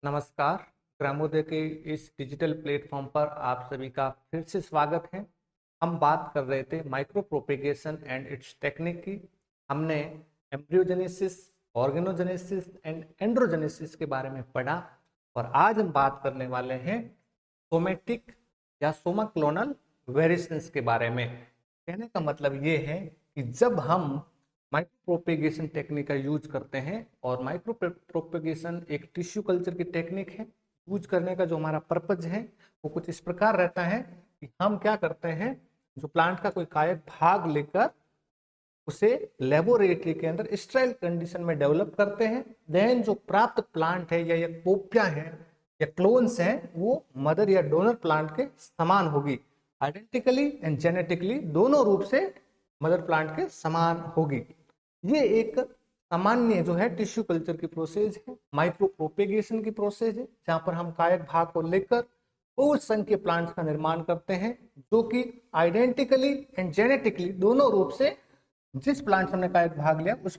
नमस्कार। ग्रामोदय के इस डिजिटल प्लेटफॉर्म पर आप सभी का फिर से स्वागत है। हम बात कर रहे थे micro propagation and it's technique की। हमने एम्ब्रियोजेनेसिस, ऑर्गेनोजेनेसिस एंड एंड्रोजेनेसिस के बारे में पढ़ा और आज हम बात करने वाले हैं सोमेटिक या सोमा क्लोनल वेरिएशंस के बारे में। कहने का मतलब ये है कि जब हम माइक्रो प्रोपेगेशन टेक्निक का यूज करते हैं, और माइक्रो प्रोपेगेशन एक टिश्यू कल्चर की टेक्निक है। यूज करने का जो हमारा पर्पज है वो कुछ इस प्रकार रहता है कि हम क्या करते हैं, जो प्लांट का कोई कायक भाग लेकर उसे लेबोरेटरी के अंदर स्टेराइल कंडीशन में डेवलप करते हैं। देन जो प्राप्त प्लांट है या कोपिया है या क्लोन्स है वो मदर या डोनर प्लांट के समान होगी। आइडेंटिकली एंड जेनेटिकली दोनों रूप से मदर प्लांट के समान होगी। ये एक सामान्य जो है टिश्यू कल्चर की प्रोसेस है, माइक्रो प्रोपेगेशन की प्रोसेस है, जहां पर हम कायक भाग को लेकर बहुत संख्य प्लांट्स का निर्माण करते हैं जो कि आइडेंटिकली एंड जेनेटिकली दोनों रूप से जिस प्लांट से हमने कायक भाग लिया उस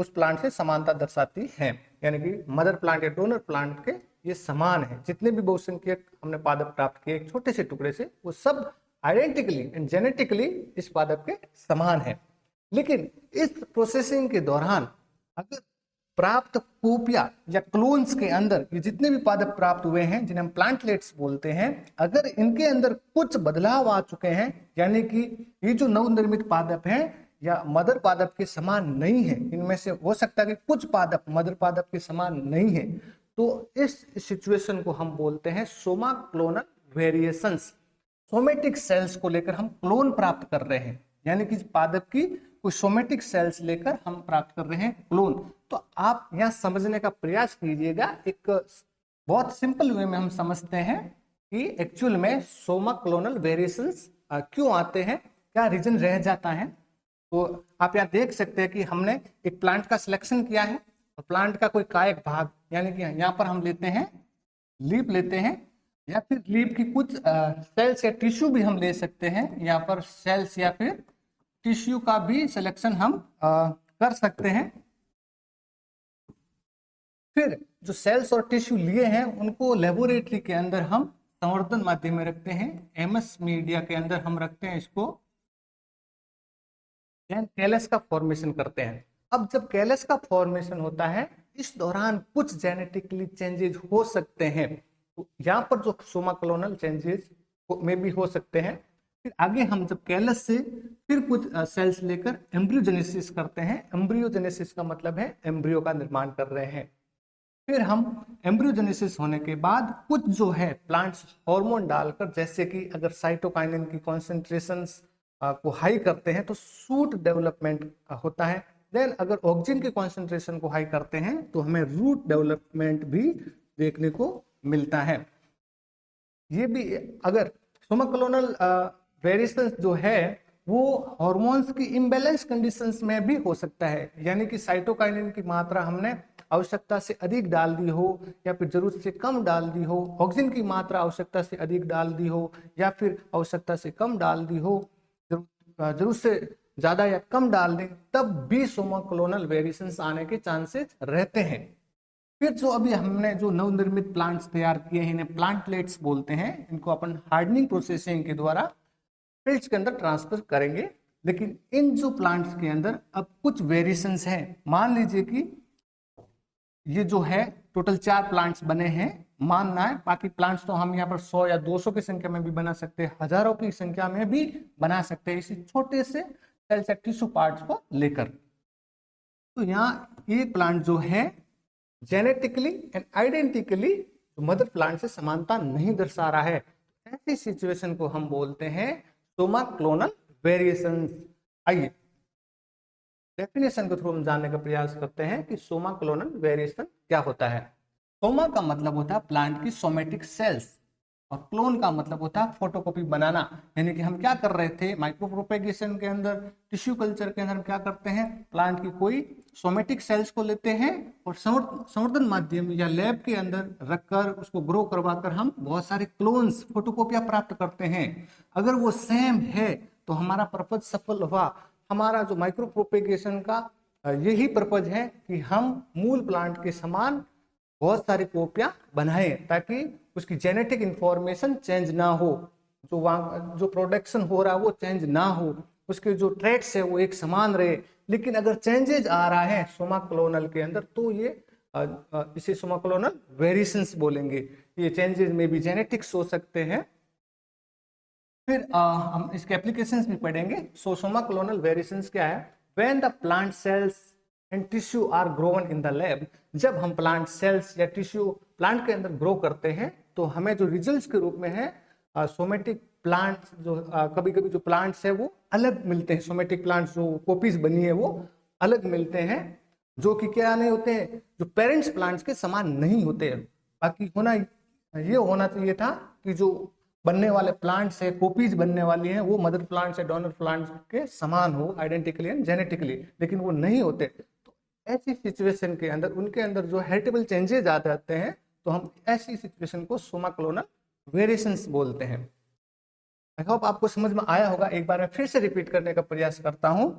प्लांट से समानता दर्शाती है। यानी कि मदर प्लांट या डोनर प्लांट के ये समान है। जितने भी बहुसंख्यक हमने पादप प्राप्त किए एक छोटे से टुकड़े से, वो सब आइडेंटिकली एंड जेनेटिकली इस पादप के समान है। लेकिन इस प्रोसेसिंग के दौरान अगर प्राप्त कोपिया या क्लोन्स के अंदर ये जितने भी पादप प्राप्त हुए हैं, जिन्हें हम प्लांटलेट्स बोलते हैं, अगर इनके अंदर कुछ बदलाव आ चुके हैं, यानी कि ये जो नवनिर्मित पादप हैं या मदर पादप के समान नहीं है, इनमें से हो सकता है कि कुछ पादप मदर पादप के समान नहीं है, तो इस सिचुएशन को हम बोलते हैं Soma clonal variations. Somatic cells को लेकर हम क्लोन प्राप्त कर रहे हैं, यानी कि पादप की कुछ सोमेटिक सेल्स लेकर हम प्राप्त कर रहे हैं क्लोन। तो आप यहां समझने का प्रयास कीजिएगा। एक बहुत सिंपल वे में हम समझते हैं कि एक्चुअल में सोमा क्लोनल वेरिएशंस क्यों आते हैं, क्या रीजन रह जाता है। तो आप यहाँ देख सकते हैं कि हमने एक प्लांट का सिलेक्शन किया है और प्लांट का कोई कायक भाग, यानी कि यहाँ पर हम लेते हैं लीफ लेते हैं, या फिर लीफ की कुछ सेल्स या टिश्यू भी हम ले सकते हैं। यहाँ पर सेल्स या फिर टिश्यू का भी सिलेक्शन हम कर सकते हैं। फिर जो सेल्स और टिश्यू लिए हैं उनको लेबोरेटरी के अंदर हम संवर्धन माध्यम में रखते हैं, एमएस मीडिया के अंदर हम रखते हैं इसको, कैलस का फॉर्मेशन करते हैं। अब जब कैलस का फॉर्मेशन होता है, इस दौरान कुछ जेनेटिकली चेंजेस हो सकते हैं। तो यहाँ पर जो सोमा क्लोनल चेंजेस में भी हो सकते हैं। फिर आगे हम जब कैलस से फिर कुछ सेल्स लेकर एम्ब्रियोजेनेसिस करते हैं। एम्ब्रियोजेनेसिस का मतलब है एम्ब्रियो का निर्माण कर रहे हैं। फिर हम एम्ब्रियोजेनेसिस होने के बाद कुछ जो है प्लांट्स हार्मोन डालकर, जैसे कि अगर साइटोकाइनिन की कॉन्सेंट्रेशंस को हाई करते हैं तो सूट डेवलपमेंट होता है। देन अगर ऑक्सीजन की कॉन्सेंट्रेशन को हाई करते हैं तो हमें रूट डेवलपमेंट भी देखने को मिलता है। ये भी अगर सोमाक्लोनल वेरिएशंस जो है वो हार्मोन्स की इम्बैलेंस कंडीशंस में भी हो सकता है, यानी कि साइटोकाइनिन की मात्रा हमने आवश्यकता से अधिक डाल दी हो या फिर जरूरत से कम डाल दी हो, ऑक्सीजन की मात्रा आवश्यकता से अधिक डाल दी हो या फिर आवश्यकता से कम डाल दी हो, जरूरत से ज्यादा या कम डाल दें, तब भी सोमाक्लोनल वेरिएशंस आने के चांसेस रहते हैं। फिर जो अभी हमने जो नवनिर्मित प्लांट्स तैयार किए हैं इन्हें प्लांटलेट्स बोलते हैं। इनको अपन हार्डनिंग प्रोसेसिंग के द्वारा फील्ड्स के अंदर ट्रांसफर करेंगे। लेकिन इन जो प्लांट्स के अंदर अब कुछ वेरिएशंस हैं। मान लीजिए कि ये जो है टोटल 4 प्लांट्स बने हैं, मानना है। बाकी प्लांट्स तो हम यहाँ पर 100 या 200 की संख्या में भी बना सकते हैं, हजारों की संख्या में भी बना सकते हैं, इसी छोटे से सेल्स या टिश्यू पार्ट्स को लेकर। तो यहाँ एक प्लांट जो है genetically and identically mother plant से समानता नहीं दर्शा रहा है, ऐसी सिचुएशन को हम बोलते हैं सोमा क्लोनल वेरिएशंस। आइए डेफिनेशन के थ्रू हम जानने का प्रयास करते हैं कि सोमा क्लोनल वेरिएशन क्या होता है। सोमा का मतलब होता है प्लांट की सोमेटिक सेल्स और क्लोन का मतलब होता है फोटोकॉपी बनाना। यानी कि हम क्या कर रहे थे माइक्रो प्रोपेगेशन के अंदर, टिश्यू कल्चर के अंदर हम क्या करते हैं, प्लांट की कोई सोमेटिक सेल्स को लेते हैं और संवर्धन माध्यम या लैब के अंदर रखकर उसको ग्रो करवाकर हम बहुत सारे क्लोन्स, फोटोकॉपियां प्राप्त करते हैं। अगर वो सेम है तो हमारा पर्पज सफल हुआ। हमारा जो माइक्रो प्रोपेगेशन का यही पर्पज है कि हम मूल प्लांट के समान बहुत सारी कॉपियां बनाए ताकि उसकी जेनेटिक इंफॉर्मेशन चेंज ना हो, जो वहाँ जो प्रोडक्शन हो रहा है वो चेंज ना हो, उसके जो ट्रेट्स है वो एक समान रहे। लेकिन अगर चेंजेज आ रहा है सोमा क्लोनल के अंदर तो ये इसे सोमा क्लोनल वेरिएशंस बोलेंगे। ये चेंजेस में भी जेनेटिक्स हो सकते हैं। फिर हम इसके एप्लीकेशंस भी पढ़ेंगे। सोमा क्लोनल वेरिएशंस क्या है? When the plant cells and tissue are grown in the lab, जब हम प्लांट सेल्स या टिश्यू प्लांट के अंदर ग्रो करते हैं तो हमें जो रिजल्ट्स के रूप में है सोमेटिक प्लांट्स, जो कभी कभी जो प्लांट्स है वो अलग मिलते हैं। सोमेटिक प्लांट्स जो कॉपीज बनी है वो अलग मिलते हैं, जो कि क्या नहीं होते हैं, जो पेरेंट्स प्लांट्स के समान नहीं होते हैं। बाकी होना चाहिए था कि जो बनने वाले प्लांट्स है, कॉपीज बनने वाली हैं, वो मदर प्लांट्स या डोनर प्लांट्स के समान हो आइडेंटिकली एंड जेनेटिकली, लेकिन वो नहीं होते। तो ऐसी सिचुएशन के अंदर उनके अंदर जो हेरिटेबल चेंजेस आ जाते हैं तो हम ऐसी सिचुएशन को सोमा क्लोनल वेरिएशंस बोलते हैं। आई होप आपको समझ में आया होगा। एक बार मैं फिर से रिपीट करने का प्रयास करता हूं।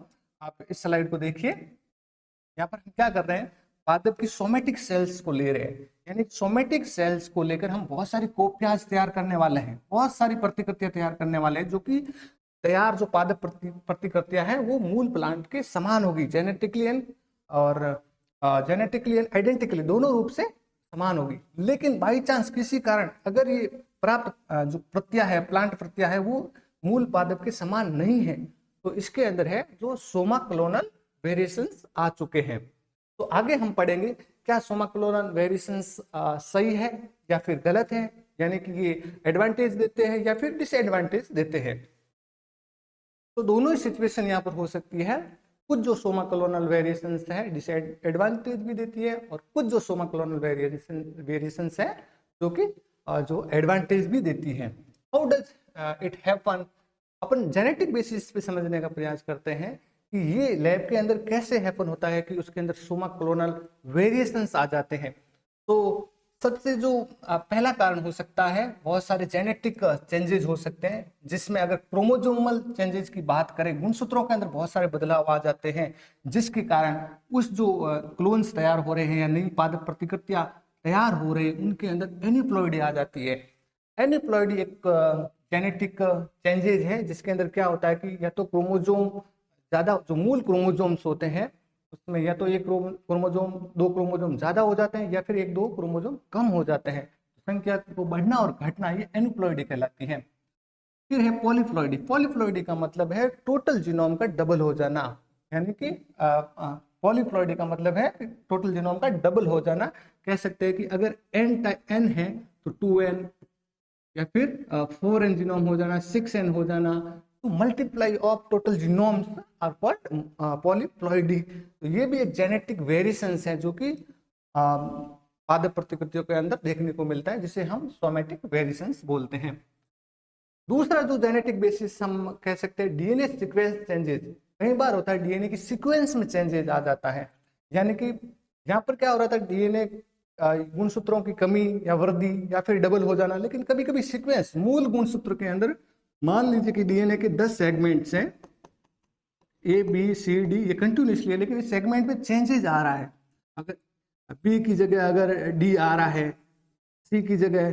आप इस स्लाइड को देखिए। यहाँ पर हम क्या कर रहे हैं, पादप की सोमेटिक सेल्स को ले रहे हैं, यानी सोमेटिक सेल्स को लेकर हम बहुत सारी कॉपियाज तैयार करने वाले हैं, बहुत सारी प्रतिकृतियां तैयार करने वाले हैं, जो कि तैयार जो पादप प्रतिकृतियां हैं वो मूल प्लांट के समान होगी, जेनेटिकली एंड आइडेंटिकली दोनों रूप से समान होगी। लेकिन बाई चांस किसी कारण अगर ये प्राप्त जो प्रतियां है, प्लांट प्रतियां है, वो मूल पादप के समान नहीं है, तो इसके अंदर है जो सोमा क्लोनल वेरिएशंस आ चुके हैं। तो आगे हम पढ़ेंगे क्या सोमा क्लोनल वेरिएशंस सही है या फिर गलत है, यानी कि ये एडवांटेज देते हैं या फिर डिसएडवांटेज देते हैं। तो दोनों ही सिचुएशन यहाँ पर हो सकती है। कुछ जो सोमा क्लोनल वेरिएशंस है डिसएडवांटेज भी देती है, और कुछ जो सोमा क्लोनल वेरिएशंस है जो कि जो एडवांटेज भी देती है। How does it happen? Upon genetic basis पे समझने का प्रयास करते हैं कि ये लैब के अंदर कैसे हैपन होता है कि उसके अंदर सोमा क्लोनल वेरिएशंस आ जाते हैं। तो सबसे जो पहला कारण हो सकता है, बहुत सारे जेनेटिक चेंजेस हो सकते हैं, जिसमें अगर क्रोमोजोमल चेंजेस की बात करें, गुणसूत्रों के अंदर बहुत सारे बदलाव आ जाते हैं, जिसके कारण उस जो क्लोन्स तैयार हो रहे हैं या नई पादप प्रतिकृतियां तैयार हो रही है उनके अंदर एनिप्लॉइडी आ जाती है। एनिप्लॉइडी एक जेनेटिक चेंजेज है जिसके अंदर क्या होता है कि या तो क्रोमोजोम ज्यादा, जो मूल क्रोमोजोम्स होते हैं उसमें या तो एक क्रोमोजोम, दो क्रोमोजोम ज्यादा हो जाते हैं या फिर एक दो क्रोमोजोम कम हो जाते हैं। संख्या को बढ़ना और घटना ये एनिप्लॉइडी कहलाती है। फिर है पॉलीप्लॉइडी। पॉलीप्लॉइडी का मतलब है टोटल जीनोम का डबल हो जाना, यानी कि पॉलीप्लॉइडी का मतलब है टोटल जीनोम का डबल हो जाना। कह सकते हैं कि अगर n है तो 2n, या फिर 4n जीनोम हो जाना, 6n हो जाना, तो multiply of total genomes are called polyploidy. तो ये भी एक जेनेटिक वेरिएशंस है जो कि पादप प्रतिकृतियों के अंदर देखने को मिलता है, जिसे हम सोमेटिक वेरिएशंस बोलते हैं। दूसरा जो जेनेटिक बेसिस हम कह सकते हैं डीएनए सीक्वेंस चेंजेस। कई बार होता है डीएनए की सीक्वेंस में चेंजेस आ जाता है, यानी कि यहाँ पर क्या हो रहा था, डीएनए गुणसूत्रों की कमी या वृद्धि या फिर डबल हो जाना, लेकिन कभी कभी सीक्वेंस मूल गुणसूत्र के अंदर, मान लीजिए कि डीएनए के 10 सेगमेंट्स हैं, ए बी सी डी, ये कंटिन्यूसली है, लेकिन इस सेगमेंट में चेंजेस आ रहा है। अगर बी की जगह अगर डी आ रहा है, सी की जगह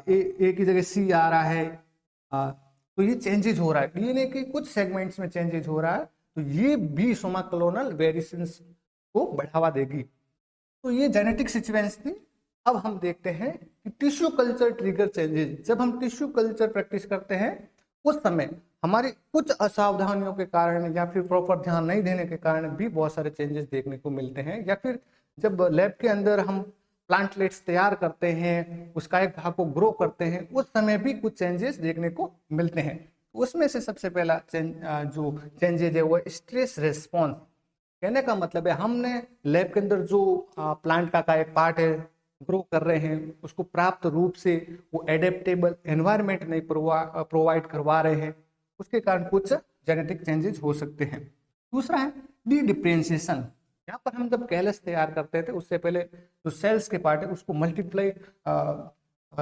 ए की जगह सी आ रहा है, तो ये चेंजेस हो रहा है, डीएनए के कुछ सेगमेंट्स में चेंजेस हो रहा है, तो ये भी सोमा क्लोनल वेरिएशंस को बढ़ावा देगी। तो ये जेनेटिक सीक्वेंस थी। अब हम देखते हैं कि टिश्यू कल्चर ट्रिगर चेंजेस। जब हम टिश्यू कल्चर प्रैक्टिस करते हैं उस समय हमारी कुछ असावधानियों के कारण या फिर प्रॉपर ध्यान नहीं देने के कारण भी बहुत सारे चेंजेस देखने को मिलते हैं, या फिर जब लैब के अंदर हम प्लांटलेट्स तैयार करते हैं, उसका एक भाग को ग्रो करते हैं, उस समय भी कुछ चेंजेस देखने को मिलते हैं। उसमें से सबसे पहला जो चेंजेस है वो स्ट्रेस रेस्पॉन्स। कहने का मतलब है हमने लैब के अंदर जो प्लांट का एक पार्ट है ग्रो कर रहे हैं, उसको प्राप्त रूप से वो एडेप्टेबल एनवायरनमेंट नहीं प्रोवाइड करवा रहे हैं, उसके कारण कुछ जेनेटिक चेंजेस हो सकते हैं। दूसरा है डी डिफरेंशिएशन। यहाँ पर हम जब कैलस तैयार करते थे उससे पहले जो सेल्स के पार्ट है उसको मल्टीप्लाई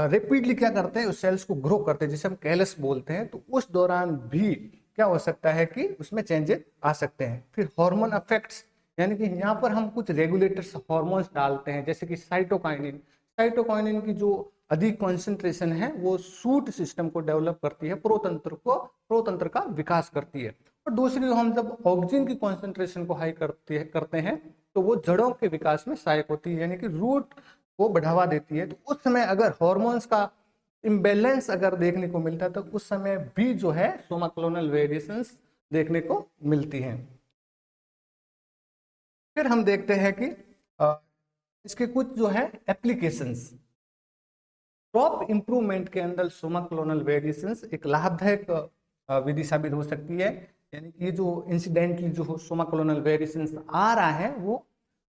रेपिडली क्या करते हैं, उस सेल्स को ग्रो करते हैं, जिसे हम कैलस बोलते हैं। तो उस दौरान भी क्या हो सकता है कि उसमें चेंजेस आ सकते हैं। फिर हार्मोन इफेक्ट्स, यानी कि यहाँ पर हम कुछ रेगुलेटर्स हार्मोन्स डालते हैं, जैसे कि साइटोकाइनिन। साइटोकाइनिन की जो अधिक कॉन्सेंट्रेशन है वो सूट सिस्टम को डेवलप करती है, प्रोतंत्र का विकास करती है। और दूसरी, हम जब ऑक्सीजन की कॉन्सेंट्रेशन को हाई करते हैं तो वो जड़ों के विकास में सहायक होती है, यानी कि रूट को बढ़ावा देती है। तो उस समय अगर हार्मोन्स का इम्बैलेंस अगर देखने को मिलता है तो उस समय भी जो है सोमा क्लोनल वेरिएशंस देखने को मिलती हैं। फिर हम देखते हैं कि इसके कुछ जो है एप्लीकेशंस। क्रॉप इंप्रूवमेंट के अंदर सोमा क्लोनल वेरिएशंस एक लाभदायक विधि साबित हो सकती है। यानी कि ये जो इंसिडेंटली जो सोमा क्लोनल वेरिएशंस आ रहा है वो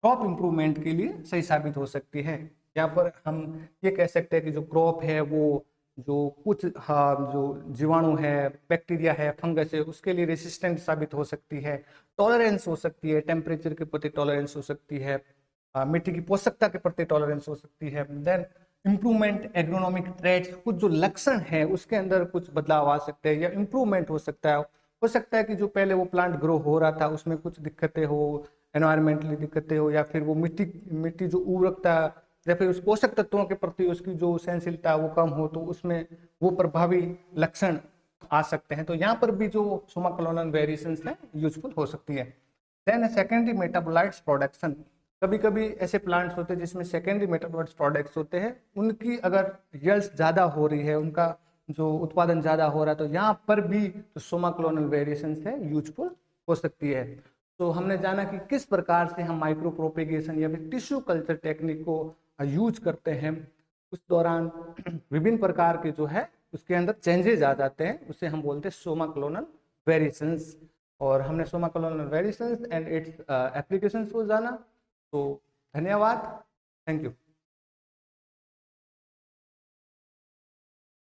क्रॉप इंप्रूवमेंट के लिए सही साबित हो सकती है। यहाँ पर हम ये कह सकते हैं कि जो क्रॉप है वो जो कुछ जो जीवाणु है, बैक्टीरिया है, फंगस है, उसके लिए रेसिस्टेंट साबित हो सकती है। टॉलरेंस हो सकती है, टेम्परेचर के प्रति टॉलरेंस हो सकती है, मिट्टी की पोषकता के प्रति टॉलरेंस हो सकती है। देन इम्प्रूवमेंट एग्रोनॉमिक ट्रेड्स, कुछ जो लक्षण है उसके अंदर कुछ बदलाव आ सकते हैं या इम्प्रूवमेंट हो सकता है। हो सकता है कि जो पहले वो प्लांट ग्रो हो रहा था उसमें कुछ दिक्कतें हो, एनवायरमेंटली दिक्कतें हो, या फिर वो मिट्टी जो उर्वरकता या फिर उस पोषक तत्वों के प्रति उसकी जो सहनशीलता वो कम हो, तो उसमें वो प्रभावी लक्षण आ सकते हैं। तो यहाँ पर भी जो सोमा क्लोनल वेरिएशंस है यूजफुल हो सकती है। देन सेकेंडरी मेटाबोलाइट्स प्रोडक्शन, कभी कभी ऐसे प्लांट्स होते हैं जिसमें सेकेंडरी मेटाबोलाइट्स प्रोडक्ट्स होते हैं, उनकी अगर यील्ड्स ज़्यादा हो रही है, उनका जो उत्पादन ज़्यादा हो रहा है, तो यहाँ पर भी जो सोमा क्लोनल वेरिएशंस है यूजफुल हो सकती है। तो हमने जाना कि किस प्रकार से हम माइक्रो प्रोपेगेशन या फिर टिश्यू कल्चर टेक्निक को यूज करते हैं। उस दौरान विभिन्न प्रकार के जो है उसके अंदर चेंजेस आ जाते हैं, उसे हम बोलते हैं सोमा क्लोनल वेरिएशंस। और हमने Soma clonal variations and it's applications को जाना। तो धन्यवाद, थैंक यू।